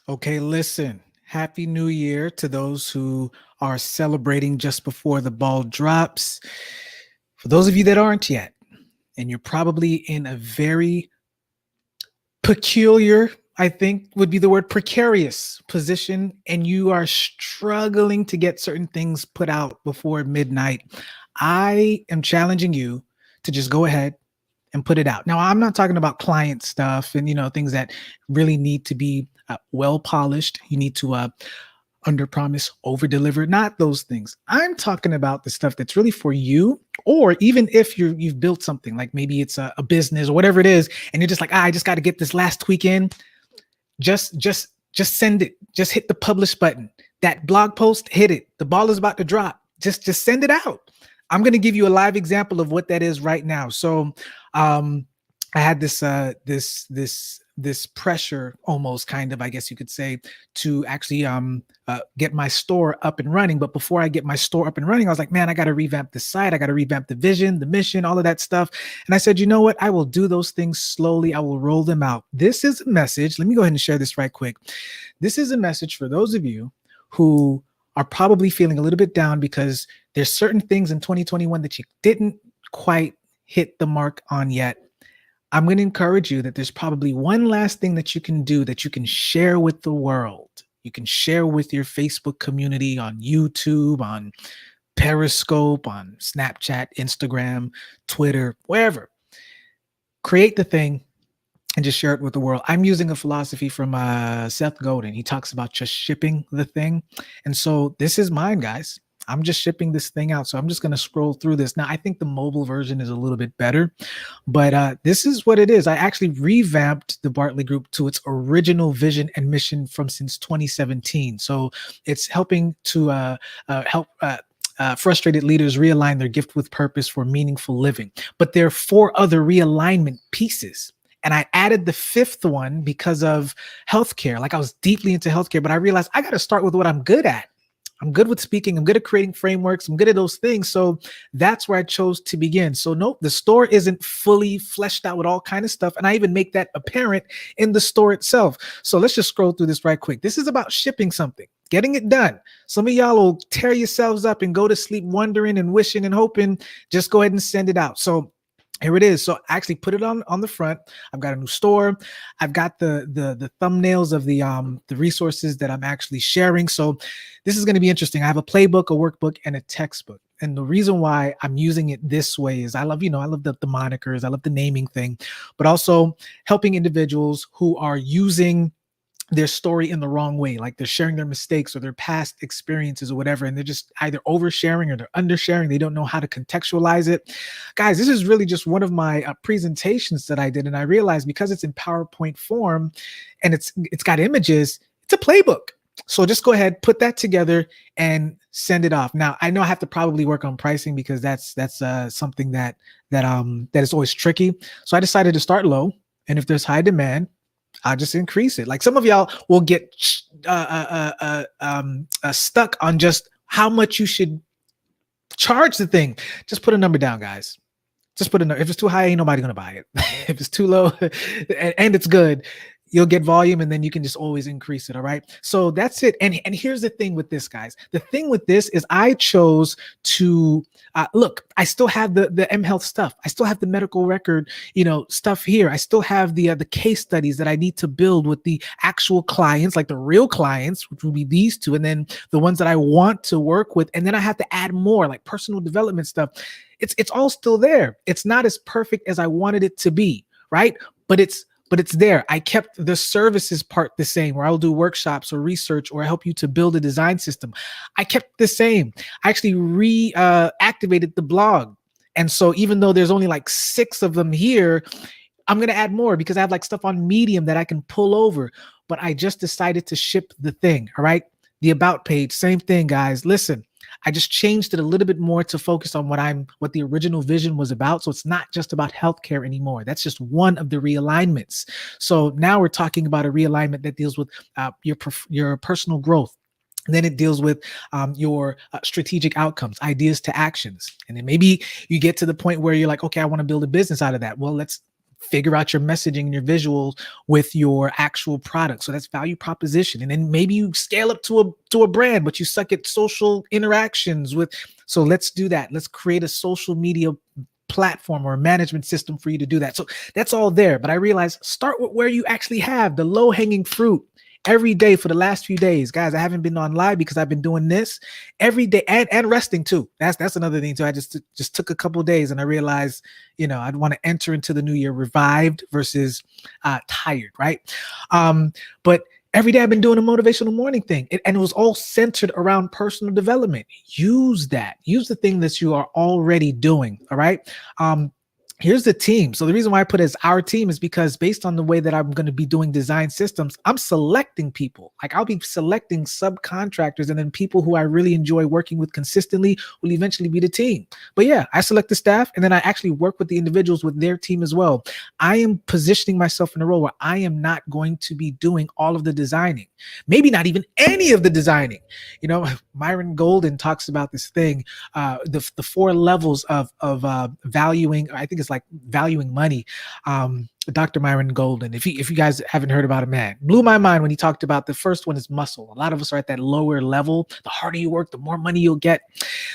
Okay, listen. Happy New Year to those who are celebrating just before the ball drops. For those of you that aren't yet, and you're probably in a very peculiar, I think would be the word precarious position, and you are struggling to get certain things put out before midnight, I am challenging you to just go ahead and put it out. Now, I'm not talking about client stuff and things that really need to be well polished. You need to under promise, over deliver, not those things. I'm talking about the stuff that's really for you, or even if you've built something, like maybe it's a business or whatever it is, and you're just like, I just got to get this last tweak in. Just send it. Just hit the publish button. That blog post, hit it. The ball is about to drop. Just send it out. I'm going to give you a live example of what that is right now. So, I had this pressure, almost, kind of, I guess you could say, to actually get my store up and running. But before I get my store up and running, I was like, man, I got to revamp the site. I got to revamp the vision, the mission, all of that stuff. And I said, you know what? I will do those things slowly. I will roll them out. This is a message. Let me go ahead and share this right quick. This is a message for those of you who are probably feeling a little bit down because there's certain things in 2021 that you didn't quite hit the mark on yet. I'm going to encourage you that there's probably one last thing that you can do, that you can share with the world. You can share with your Facebook community, on YouTube, on Periscope, on Snapchat, Instagram, Twitter, wherever. Create the thing and just share it with the world. I'm using a philosophy from Seth Godin. He talks about just shipping the thing. And so this is mine, guys. I'm just shipping this thing out. So I'm just going to scroll through this. Now, I think the mobile version is a little bit better, but this is what it is. I actually revamped the Bartley Group to its original vision and mission from since 2017. So it's helping to help frustrated leaders realign their gift with purpose for meaningful living. But there are 4 other realignment pieces. And I added the 5th one because of healthcare. Like, I was deeply into healthcare, but I realized I got to start with what I'm good at. I'm good with speaking. I'm good at creating frameworks. I'm good at those things. So that's where I chose to begin. So nope, the store isn't fully fleshed out with all kind of stuff. And I even make that apparent in the store itself. So let's just scroll through this right quick. This is about shipping something, getting it done. Some of y'all will tear yourselves up and go to sleep wondering and wishing and hoping. Just go ahead and send it out. So here it is. So I actually put it on the front. I've got a new store. I've got the thumbnails of the resources that I'm actually sharing. So this is going to be interesting. I have a playbook, a workbook, and a textbook. And the reason why I'm using it this way is I love the monikers. I love the naming thing, but also helping individuals who are using their story in the wrong way, like they're sharing their mistakes or their past experiences or whatever, and they're just either oversharing or they're undersharing. They don't know how to contextualize it. Guys, this is really just one of my presentations that I did, and I realized because it's in PowerPoint form and it's got images, it's a playbook. So just go ahead, put that together, and send it off. Now, I know I have to probably work on pricing because that's something that is always tricky. So I decided to start low, and if there's high demand, I'll just increase it. Like, some of y'all will get stuck on just how much you should charge the thing. Just put a number down, guys. Just put a number. If it's too high, ain't nobody gonna buy it. If it's too low and it's good, you'll get volume, and then you can just always increase it. All right. So that's it. And here's the thing with this, guys. The thing with this is I chose to look. I still have the M Health stuff. I still have the medical record, stuff here. I still have the case studies that I need to build with the actual clients, like the real clients, which will be these 2, and then the ones that I want to work with, and then I have to add more, like personal development stuff. It's all still there. It's not as perfect as I wanted it to be, right? But it's there. I kept the services part the same, where I'll do workshops or research or help you to build a design system. I kept the same. I actually reactivated the blog. And so even though there's only like 6 of them here, I'm going to add more because I have like stuff on Medium that I can pull over. But I just decided to ship the thing. All right. The about page, same thing, guys. Listen, I just changed it a little bit more to focus on what the original vision was about. So it's not just about healthcare anymore. That's just one of the realignments. So now we're talking about a realignment that deals with your personal growth. And then it deals with your strategic outcomes, ideas to actions. And then maybe you get to the point where you're like, okay, I want to build a business out of that. Well, let's figure out your messaging and your visuals with your actual product. So that's value proposition. And then maybe you scale up to a brand, but you suck at social interactions with. So let's do that. Let's create a social media platform or a management system for you to do that. So that's all there. But I realized start with where you actually have the low hanging fruit. Every day for the last few days, guys, I haven't been on live because I've been doing this every day and resting too. That's another thing too. I just took a couple of days and I realized, I'd want to enter into the new year revived versus tired, right? But every day I've been doing a motivational morning thing, and it was all centered around personal development. Use that. Use the thing that you are already doing. All right. Here's the team. So the reason why I put it as our team is because based on the way that I'm going to be doing design systems, I'm selecting people. Like I'll be selecting subcontractors, and then people who I really enjoy working with consistently will eventually be the team. But yeah, I select the staff, and then I actually work with the individuals with their team as well. I am positioning myself in a role where I am not going to be doing all of the designing, maybe not even any of the designing. Myron Golden talks about this thing, the 4 levels of valuing. I think it's like valuing money. Dr. Myron Golden, if you guys haven't heard about him, man, blew my mind when he talked about the first one is muscle. A lot of us are at that lower level. The harder you work, the more money you'll get.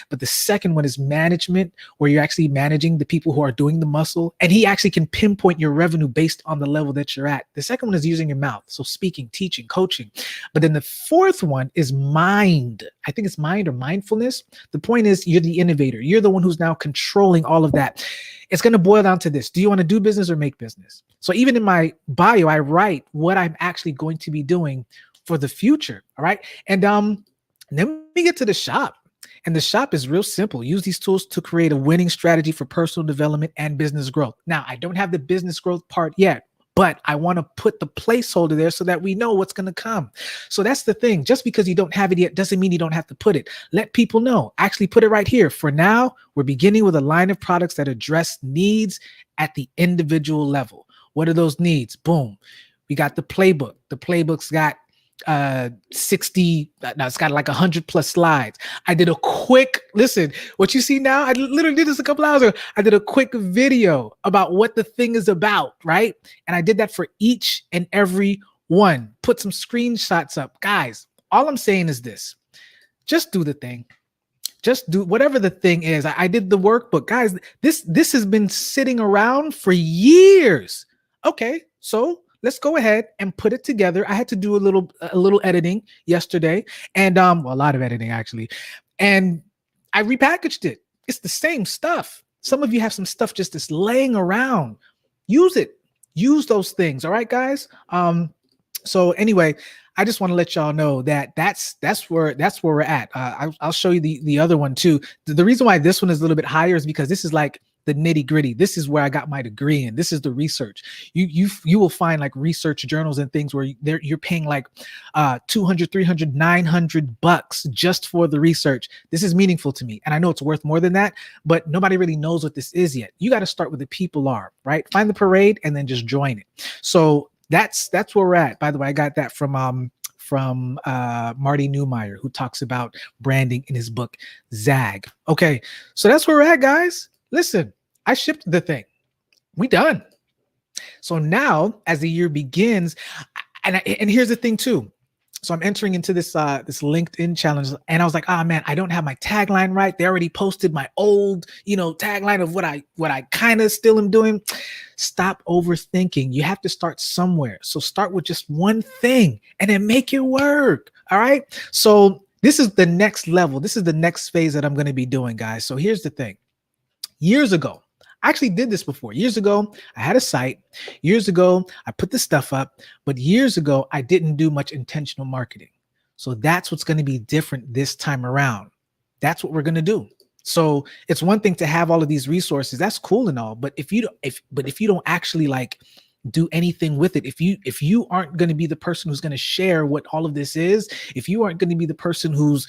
But the second one is management, where you're actually managing the people who are doing the muscle. And he actually can pinpoint your revenue based on the level that you're at. The second one is using your mouth. So speaking, teaching, coaching. But then the fourth one is mind. I think it's mind or mindfulness. The point is you're the innovator. You're the one who's now controlling all of that. It's going to boil down to this. Do you want to do business or make business? So even in my bio, I write what I'm actually going to be doing for the future. All right. And then we get to the shop. And the shop is real simple. Use these tools to create a winning strategy for personal development and business growth. Now, I don't have the business growth part yet, but I want to put the placeholder there so that we know what's going to come. So that's the thing. Just because you don't have it yet doesn't mean you don't have to put it. Let people know. Actually put it right here. For now, we're beginning with a line of products that address needs at the individual level. What are those needs? Boom. We got the playbook. The playbook's got 60, no, it's got like 100 plus slides. I did a quick, listen, what you see now, I literally did this a couple hours ago. I did a quick video about what the thing is about, right? And I did that for each and every one. Put some screenshots up. Guys, all I'm saying is this. Just do the thing. Just do whatever the thing is. I did the workbook. Guys, this has been sitting around for years. Okay, so let's go ahead and put it together. I had to do a little editing yesterday, and a lot of editing actually, and I repackaged it. It's the same stuff. Some of you have some stuff just laying around. Use it. Use those things. All right, guys. So anyway, I just want to let y'all know that that's where we're at. I'll show you the other one too. The reason why this one is a little bit higher is because this is like the nitty gritty. This is where I got my degree in. This is the research. You will find like research journals and things where you're paying like $200, $300, $900 just for the research. This is meaningful to me. And I know it's worth more than that, but nobody really knows what this is yet. You got to start where the people are, right? Find the parade and then just join it. So that's where we're at. By the way, I got that from Marty Neumeier, who talks about branding in his book, Zag. Okay, so that's where we're at, guys. Listen, I shipped the thing. We done. So now, as the year begins, and here's the thing too. So I'm entering into this LinkedIn challenge, and I was like, oh man, I don't have my tagline right. They already posted my old, tagline of what I kind of still am doing. Stop overthinking. You have to start somewhere. So start with just one thing and then make it work. All right. So this is the next level. This is the next phase that I'm going to be doing, guys. So here's the thing. Years ago, I actually did this before. Years ago, I had a site. Years ago, I put the stuff up. But years ago, I didn't do much intentional marketing. So that's what's going to be different this time around. That's what we're going to do. So it's one thing to have all of these resources. That's cool and all. But if you don't actually like do anything with it, if you aren't going to be the person who's going to share what all of this is, if you aren't going to be the person who's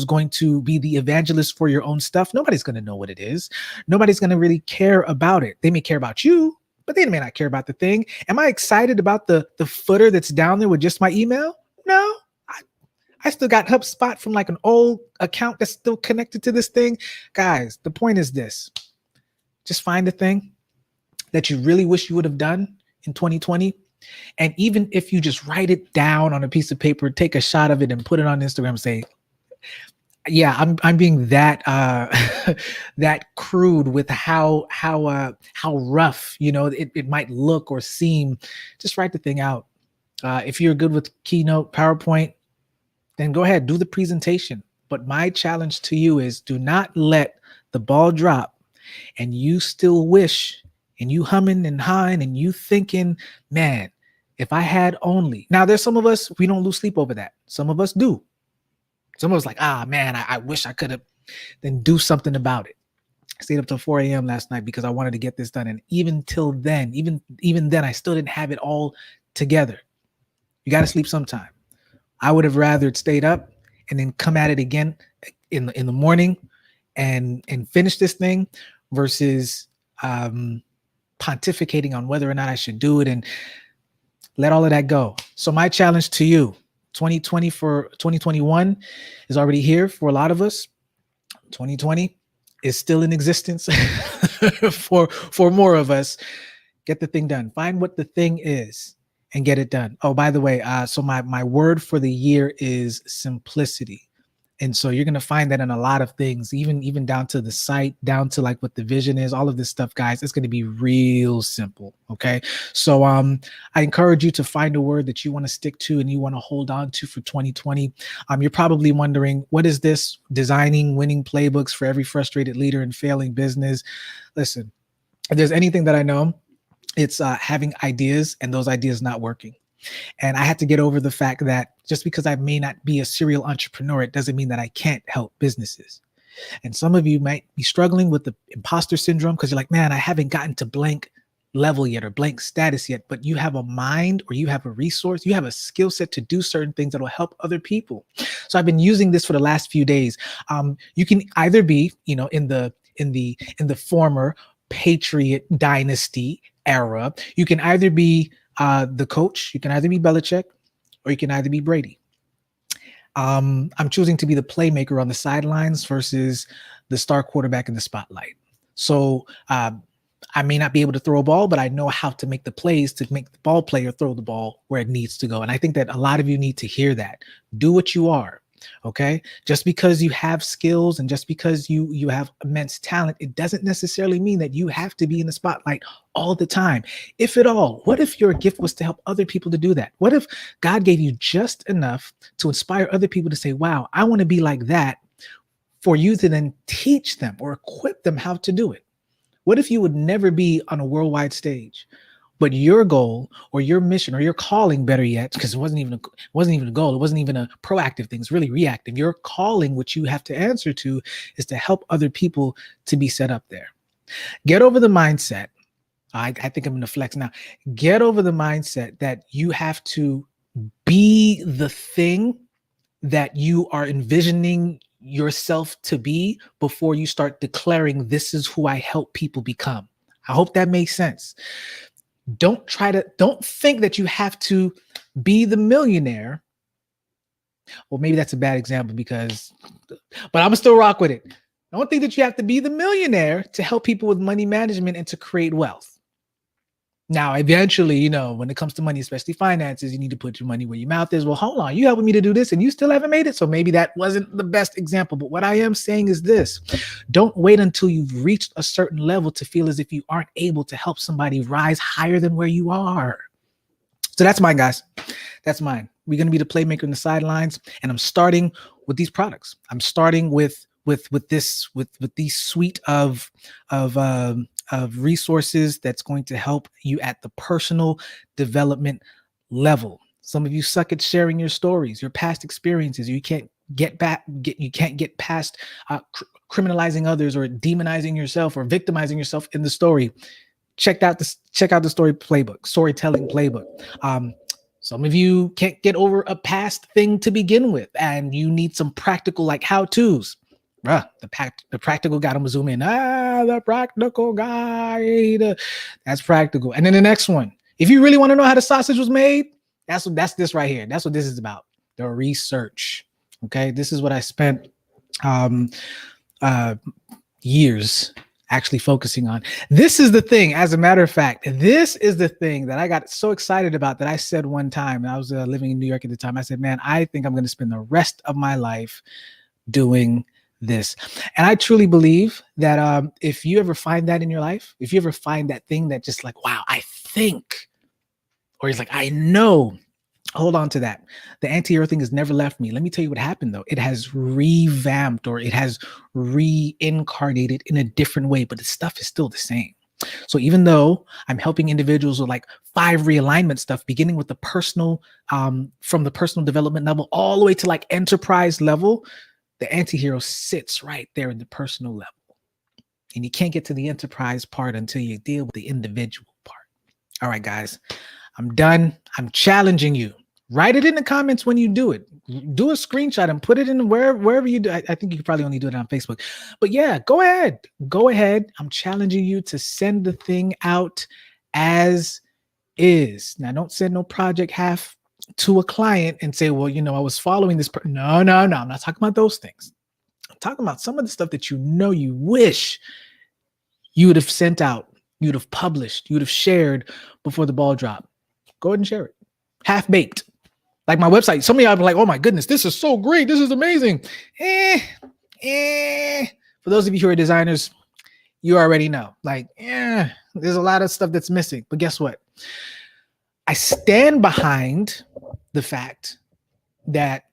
going to be the evangelist for your own stuff, nobody's going to know what it is. Nobody's going to really care about it. They may care about you, but they may not care about the thing. Am I excited about the footer that's down there with just my email? No. I still got HubSpot from like an old account that's still connected to this thing. Guys, the point is this. Just find the thing that you really wish you would have done in 2020. And even if you just write it down on a piece of paper, take a shot of it and put it on Instagram and say, yeah, I'm being that that crude with how rough, it might look or seem. Just write the thing out. If you're good with Keynote, PowerPoint, then go ahead, do the presentation. But my challenge to you is, do not let the ball drop and you still wish, and you humming and hawing and you thinking, man, if I had only. Now, there's some of us, we don't lose sleep over that. Some of us do. Some of us like, man, I wish I could have. Then do something about it. I stayed up till 4 a.m. last night because I wanted to get this done. And even till then, even then, I still didn't have it all together. You got to sleep sometime. I would have rather stayed up and then come at it again in the morning and finish this thing versus pontificating on whether or not I should do it and let all of that go. So my challenge to you, 2020 for 2021 is already here for a lot of us. 2020 is still in existence for more of us. Get the thing done. Find what the thing is and get it done. Oh, by the way, so my word for the year is simplicity. And so you're going to find that in a lot of things, even down to the site, down to like what the vision is, all of this stuff, guys. It's going to be real simple. Okay. So I encourage you to find a word that you want to stick to and you want to hold on to for 2020. You're probably wondering, what is this? Designing winning playbooks for every frustrated leader in failing business. Listen, if there's anything that I know, it's having ideas and those ideas not working. And I had to get over the fact that just because I may not be a serial entrepreneur, it doesn't mean that I can't help businesses. And some of you might be struggling with the imposter syndrome because you're like, man, I haven't gotten to blank level yet or blank status yet, but you have a mind or you have a resource, you have a skill set to do certain things that will help other people. So I've been using this for the last few days. You can either be, in the former Patriot dynasty era, you can either be the coach, you can either be Belichick, or you can either be Brady. I'm choosing to be the playmaker on the sidelines versus the star quarterback in the spotlight. So I may not be able to throw a ball, but I know how to make the plays to make the ball player throw the ball where it needs to go. And I think that a lot of you need to hear that. Do what you are. Okay. Just because you have skills and just because you have immense talent, it doesn't necessarily mean that you have to be in the spotlight all the time. If at all, what if your gift was to help other people to do that? What if God gave you just enough to inspire other people to say, wow, I want to be like that, for you to then teach them or equip them how to do it? What if you would never be on a worldwide stage? But your goal or your mission or your calling, better yet, because it wasn't even a goal. It wasn't even a proactive thing. It's really reactive. Your calling, which you have to answer to, is to help other people to be set up there. Get over the mindset. I think I'm going to flex now. Get over the mindset that you have to be the thing that you are envisioning yourself to be before you start declaring, this is who I help people become. I hope that makes sense. Don't think that you have to be the millionaire. Well, maybe that's a bad example but I'm gonna still rock with it. Don't think that you have to be the millionaire to help people with money management and to create wealth. Now, eventually, when it comes to money, especially finances, you need to put your money where your mouth is. Well, hold on, you helping me to do this and you still haven't made it. So maybe that wasn't the best example. But what I am saying is this: don't wait until you've reached a certain level to feel as if you aren't able to help somebody rise higher than where you are. So that's mine, guys. That's mine. We're going to be the playmaker in the sidelines. And I'm starting with these products. I'm starting with these suite of resources that's going to help you at the personal development level. Some of you suck at sharing your stories, your past experiences. You can't get past criminalizing others or demonizing yourself or victimizing yourself in the story. Check out the storytelling playbook. Some of you can't get over a past thing to begin with, and you need some practical like how-tos. The practical guide. I'm gonna zoom in. The practical guide. That's practical. And then the next one. If you really want to know how the sausage was made, that's this right here. That's what this is about. The research. Okay. This is what I spent years actually focusing on. This is the thing, as a matter of fact, this is the thing that I got so excited about that I said one time, and I was living in New York at the time. I said, man, I think I'm going to spend the rest of my life doing this. And I truly believe that if you ever find that in your life, if you ever find that thing that just like, wow, I think, or he's like, I know, hold on to that. The anti-hero thing has never left me. Let me tell you what happened though. It has revamped, or it has reincarnated in a different way, but the stuff is still the same. So even though I'm helping individuals with like 5 realignment stuff, beginning with the personal, from the personal development level all the way to like enterprise level, the anti-hero sits right there in the personal level. And you can't get to the enterprise part until you deal with the individual part. All right, guys, I'm done. I'm challenging you. Write it in the comments when you do it. Do a screenshot and put it in wherever you do. I think you could probably only do it on Facebook. But yeah, go ahead. Go ahead. I'm challenging you to send the thing out as is. Now, don't send no project half to a client and say, well, you know, I was following this. No. I'm not talking about those things. I'm talking about some of the stuff that you know you wish you would have sent out, you'd have published, you'd have shared before the ball dropped. Go ahead and share it. Half baked. Like my website. Some of y'all be like, oh my goodness, this is so great. This is amazing. For those of you who are designers, you already know. Like, there's a lot of stuff that's missing. But guess what? I stand behind the fact that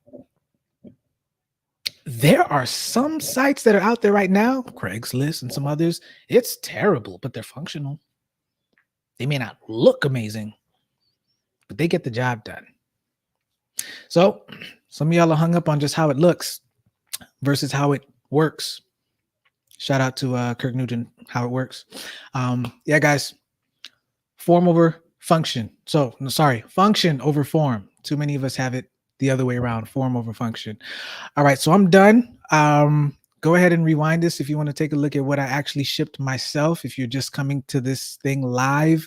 there are some sites that are out there right now, Craigslist and some others, it's terrible, but they're functional. They may not look amazing, but they get the job done. So some of y'all are hung up on just how it looks versus how it works. Shout out to Kirk Nugent, how it works. Yeah, guys, form over function. So, no, sorry, function over form. Too many of us have it the other way around, form over function. All right, so I'm done. Go ahead and rewind this if you want to take a look at what I actually shipped myself. If you're just coming to this thing live,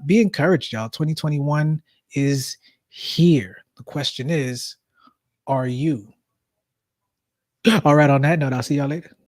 be encouraged, y'all. 2021 is here. The question is, are you? All right, on that note, I'll see y'all later.